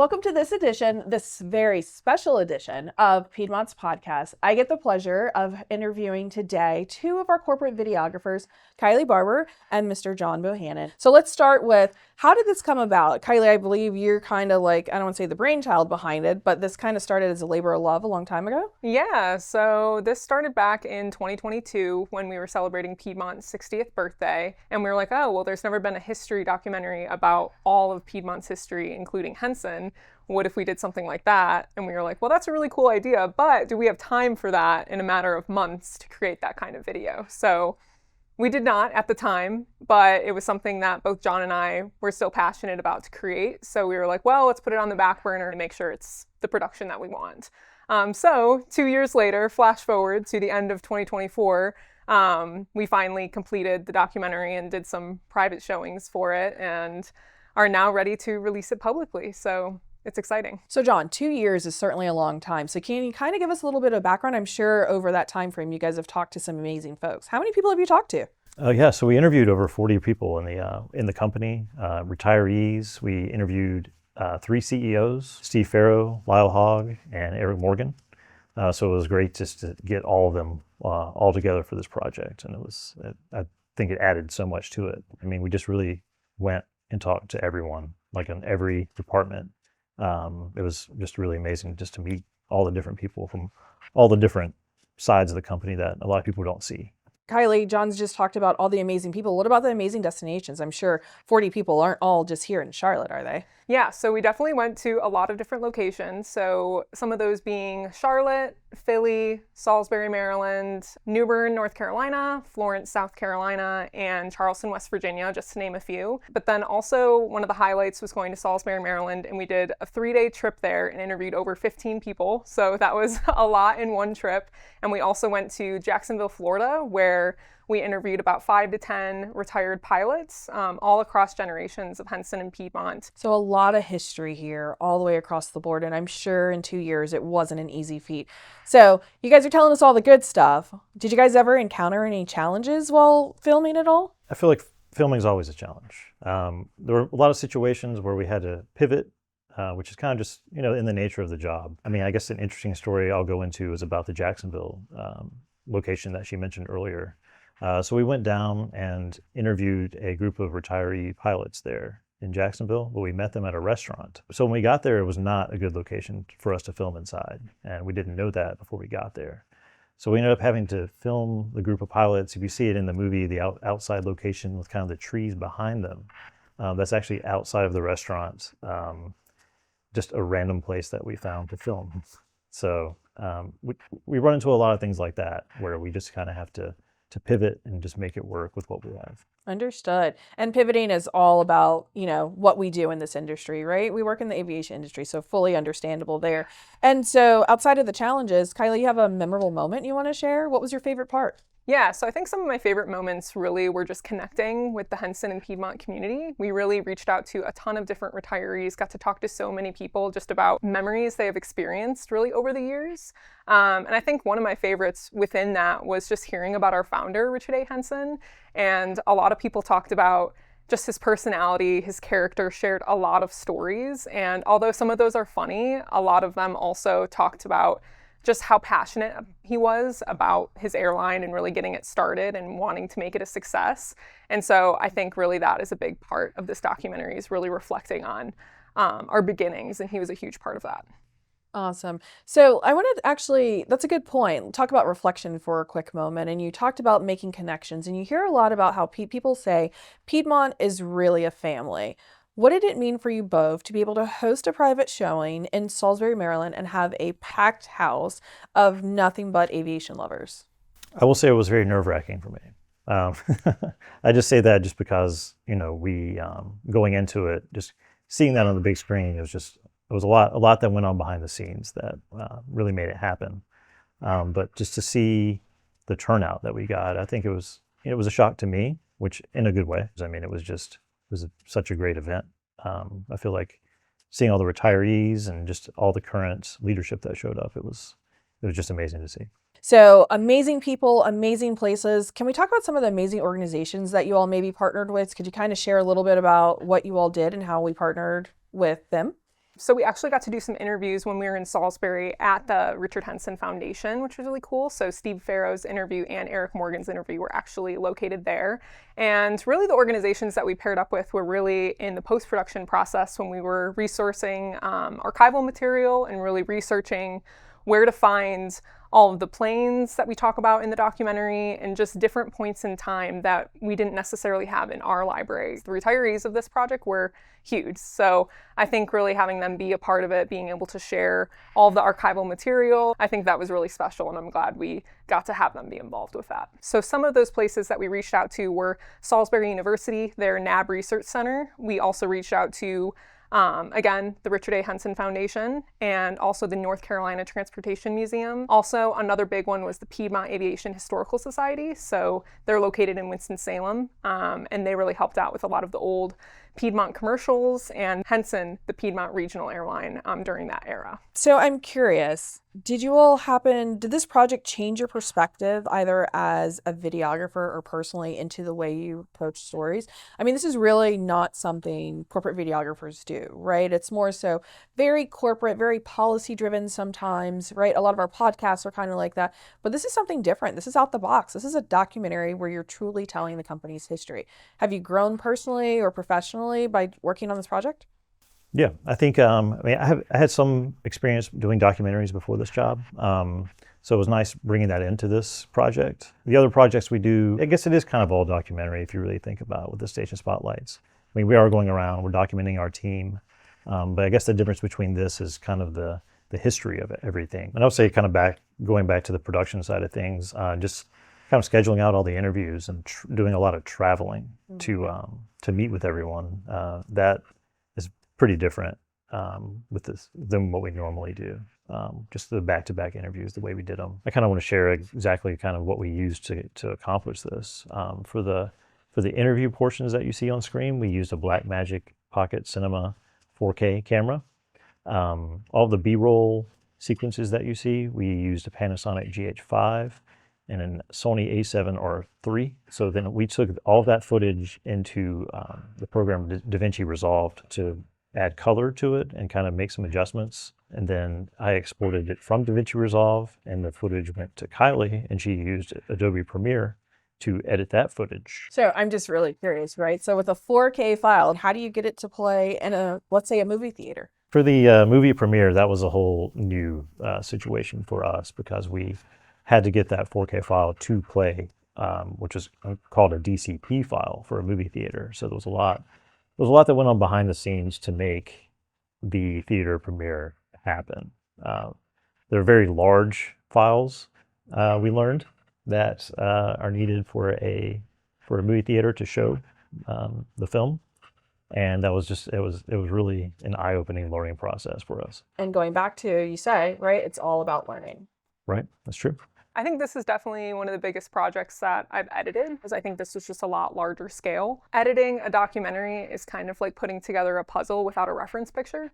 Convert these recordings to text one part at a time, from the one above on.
welcome to this very special edition of Piedmont's podcast. I get the pleasure of interviewing today two of our corporate videographers, Kylie Barber and Mr. John Bohannon. So let's start with, how did this come about? Kylie, I believe you're kind of like, I don't want to say the brainchild behind it, but this kind of started as a labor of love a long time ago? Yeah, so this started back in 2022 when we were celebrating Piedmont's 60th birthday. And we were like, oh, well, there's never been a history documentary about all of Piedmont's history, including Henson. What if we did something like that? And we were like, well, that's a really cool idea, but do we have time for that in a matter of months to create that kind of video? So we did not at the time, but it was something that both John and I were still passionate about to create. So we were like, well, let's put it on the back burner to make sure it's the production that we want. So 2 years later, flash forward to the end of 2024, we finally completed the documentary and did some private showings for it and are now ready to release it publicly. So it's exciting. So John, 2 years is certainly a long time. So can you kind of give us a little bit of background? I'm sure over that time frame, you guys have talked to some amazing folks. How many people have you talked to? Yeah, so we interviewed over 40 people in the company, retirees. We interviewed 3 CEOs, Steve Farrow, Lyle Hogg, and Eric Morgan. So it was great just to get all of them all together for this project. And I think it added so much to it. I mean, we just really went and talked to everyone, like in every department. It was just really amazing just to meet all the different people from all the different sides of the company that a lot of people don't see. Kylie, John's just talked about all the amazing people. What about the amazing destinations? I'm sure 40 people aren't all just here in Charlotte, are they? Yeah, so we definitely went to a lot of different locations. So some of those being Charlotte, Philly, Salisbury, Maryland, New Bern, North Carolina, Florence, South Carolina, and Charleston, West Virginia, just to name a few. But then also one of the highlights was going to Salisbury, Maryland, and we did a 3-day trip there and interviewed over 15 people. So that was a lot in one trip. And we also went to Jacksonville, Florida, where we interviewed about 5 to 10 retired pilots, all across generations of Henson and Piedmont. So a lot of history here all the way across the board. And I'm sure in 2 years, it wasn't an easy feat. So you guys are telling us all the good stuff. Did you guys ever encounter any challenges while filming it all? I feel like filming is always a challenge. There were a lot of situations where we had to pivot, which is kind of just, in the nature of the job. I mean, I guess an interesting story I'll go into is about the Jacksonville location that she mentioned earlier. So we went down and interviewed a group of retiree pilots there in Jacksonville, but we met them at a restaurant. So when we got there, it was not a good location for us to film inside, and we didn't know that before we got there. So we ended up having to film the group of pilots. If you see it in the movie, the outside location with kind of the trees behind them, that's actually outside of the restaurant, just a random place that we found to film. So we run into a lot of things like that, where we just kind of have to pivot and just make it work with what we have. Understood. And pivoting is all about, what we do in this industry, right? We work in the aviation industry, so fully understandable there. And so outside of the challenges, Kylie, you have a memorable moment you want to share? What was your favorite part? Yeah, so I think some of my favorite moments really were just connecting with the Henson and Piedmont community. We really reached out to a ton of different retirees, got to talk to so many people just about memories they have experienced really over the years. And I think one of my favorites within that was just hearing about our founder, Richard A. Henson. And a lot of people talked about just his personality, his character, shared a lot of stories. And although some of those are funny, a lot of them also talked about just how passionate he was about his airline and really getting it started and wanting to make it a success. And so I think really that is a big part of this documentary, is really reflecting on our beginnings, and he was a huge part of that. Awesome. So I wanted to actually, that's a good point. Talk about reflection for a quick moment. And you talked about making connections, and you hear a lot about how people say Piedmont is really a family. What did it mean for you both to be able to host a private showing in Salisbury, Maryland, and have a packed house of nothing but aviation lovers? I will say it was very nerve-wracking for me. I just say that just because, we going into it, just seeing that on the big screen, it was a lot that went on behind the scenes that really made it happen. But just to see the turnout that we got, I think it was a shock to me, which in a good way. I mean, it was such a great event. I feel like seeing all the retirees and just all the current leadership that showed up, it was just amazing to see. So amazing people, amazing places. Can we talk about some of the amazing organizations that you all maybe partnered with? Could you kind of share a little bit about what you all did and how we partnered with them? So we actually got to do some interviews when we were in Salisbury at the Richard Henson Foundation, which was really cool. So Steve Farrow's interview and Eric Morgan's interview were actually located there. And really the organizations that we paired up with were really in the post-production process when we were resourcing archival material and really researching where to find all of the planes that we talk about in the documentary and just different points in time that we didn't necessarily have in our library. The retirees of this project were huge. So I think really having them be a part of it, being able to share all of the archival material, I think that was really special, and I'm glad we got to have them be involved with that. So some of those places that we reached out to were Salisbury University, their NAB Research Center. We also reached out to again, the Richard A. Henson Foundation, and also the North Carolina Transportation Museum. Also, another big one was the Piedmont Aviation Historical Society. So they're located in Winston-Salem, and they really helped out with a lot of the old Piedmont commercials and Henson, the Piedmont Regional Airline, during that era. So I'm curious, did this project change your perspective either as a videographer or personally into the way you approach stories? I mean, this is really not something corporate videographers do, right? It's more so very corporate, very policy driven sometimes, right? A lot of our podcasts are kind of like that, but this is something different. This is out the box. This is a documentary where you're truly telling the company's history. Have you grown personally or professionally by working on this project? Yeah, I think, I had some experience doing documentaries before this job. So it was nice bringing that into this project. The other projects we do, I guess it is kind of all documentary if you really think about it with the station spotlights. I mean, we are going around, we're documenting our team. But I guess the difference between this is kind of the history of everything. And I would say kind of going back to the production side of things, just kind of scheduling out all the interviews and doing a lot of traveling to meet with everyone. That is pretty different with this than what we normally do. Just the back-to-back interviews, the way we did them. I kind of want to share exactly kind of what we used to accomplish this. For the interview portions that you see on screen, we used a Blackmagic Pocket Cinema 4K camera. All the B-roll sequences that you see, we used a Panasonic GH5 and a Sony A7R III. So then we took all of that footage into the program DaVinci Resolve to add color to it and kind of make some adjustments. And then I exported it from DaVinci Resolve, and the footage went to Kylie, and she used Adobe Premiere to edit that footage. So I'm just really curious, right? So with a 4K file, how do you get it to play in let's say a movie theater? For the movie premiere, that was a whole new situation for us because we had to get that 4K file to play, which is called a DCP file for a movie theater. So there was a lot that went on behind the scenes to make the theater premiere happen. They're very large files, we learned, that are needed for a movie theater to show the film. And that was it was really an eye-opening learning process for us. And going back to, you say, right, it's all about learning. Right, that's true. I think this is definitely one of the biggest projects that I've edited, because I think this was just a lot larger scale. Editing a documentary is kind of like putting together a puzzle without a reference picture.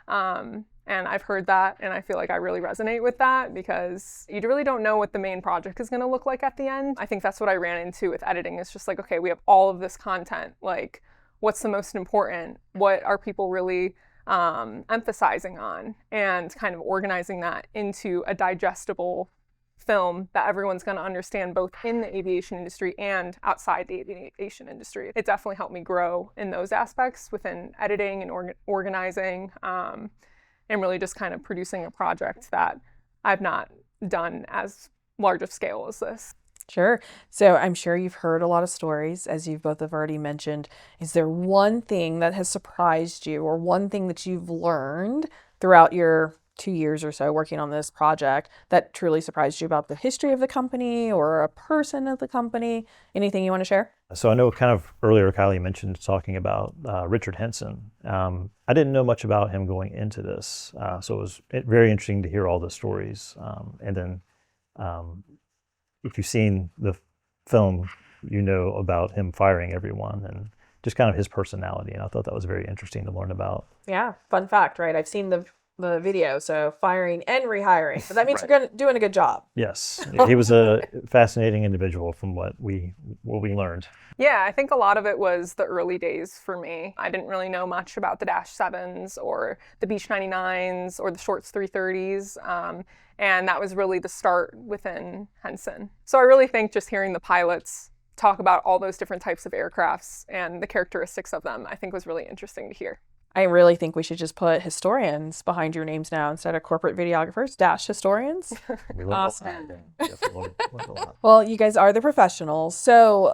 And I've heard that, and I feel like I really resonate with that because you really don't know what the main project is going to look like at the end. I think that's what I ran into with editing. It's just like, okay, we have all of this content. Like, what's the most important? What are people really emphasizing on? And kind of organizing that into a digestible film that everyone's going to understand, both in the aviation industry and outside the aviation industry. It definitely helped me grow in those aspects within editing and organizing, and really just kind of producing a project that I've not done as large of scale as this. Sure. So I'm sure you've heard a lot of stories, as you both have already mentioned. Is there one thing that has surprised you, or one thing that you've learned throughout your 2 years or so working on this project that truly surprised you about the history of the company or a person of the company? Anything you want to share? So I know kind of earlier Kylie mentioned talking about Richard Henson. I didn't know much about him going into this. So it was very interesting to hear all the stories. And then if you've seen the film, you know about him firing everyone and just kind of his personality. And I thought that was very interesting to learn about. Yeah, fun fact, right? I've seen the the video, so firing and rehiring. But that means Right. you're doing a good job. Yes, he was a fascinating individual from what we learned. Yeah, I think a lot of it was the early days for me. I didn't really know much about the Dash 7s or the Beech 99s or the Shorts 330s. And that was really the start within Henson. So I really think just hearing the pilots talk about all those different types of aircrafts and the characteristics of them, I think was really interesting to hear. I really think we should just put historians behind your names now instead of corporate videographers, Dash historians. We learned Awesome. a lot. Yes, we learned a lot. Well, you guys are the professionals. So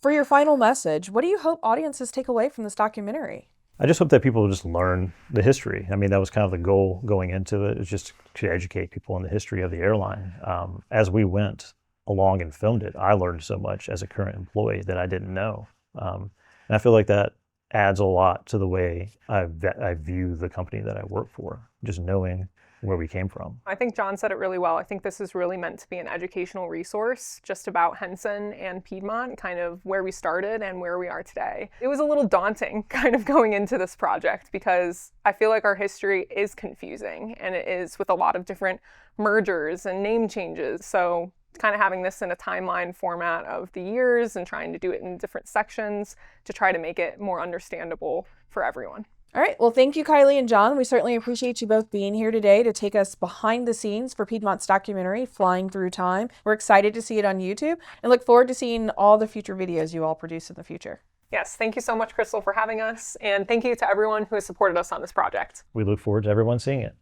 for your final message, what do you hope audiences take away from this documentary? I just hope that people just learn the history. I mean, that was kind of the goal going into it, is just to educate people in the history of the airline. As we went along and filmed it, I learned so much as a current employee that I didn't know. And I feel like that adds a lot to the way I view the company that I work for, just knowing where we came from. I think John said it really well. I think this is really meant to be an educational resource just about Henson and Piedmont, kind of where we started and where we are today. It was a little daunting kind of going into this project because I feel like our history is confusing, and it is with a lot of different mergers and name changes. So kind of having this in a timeline format of the years and trying to do it in different sections to try to make it more understandable for everyone. All right. Well, thank you, Kylie and John. We certainly appreciate you both being here today to take us behind the scenes for Piedmont's documentary, Flying Through Time. We're excited to see it on YouTube and look forward to seeing all the future videos you all produce in the future. Yes, thank you so much, Crystal, for having us. And thank you to everyone who has supported us on this project. We look forward to everyone seeing it.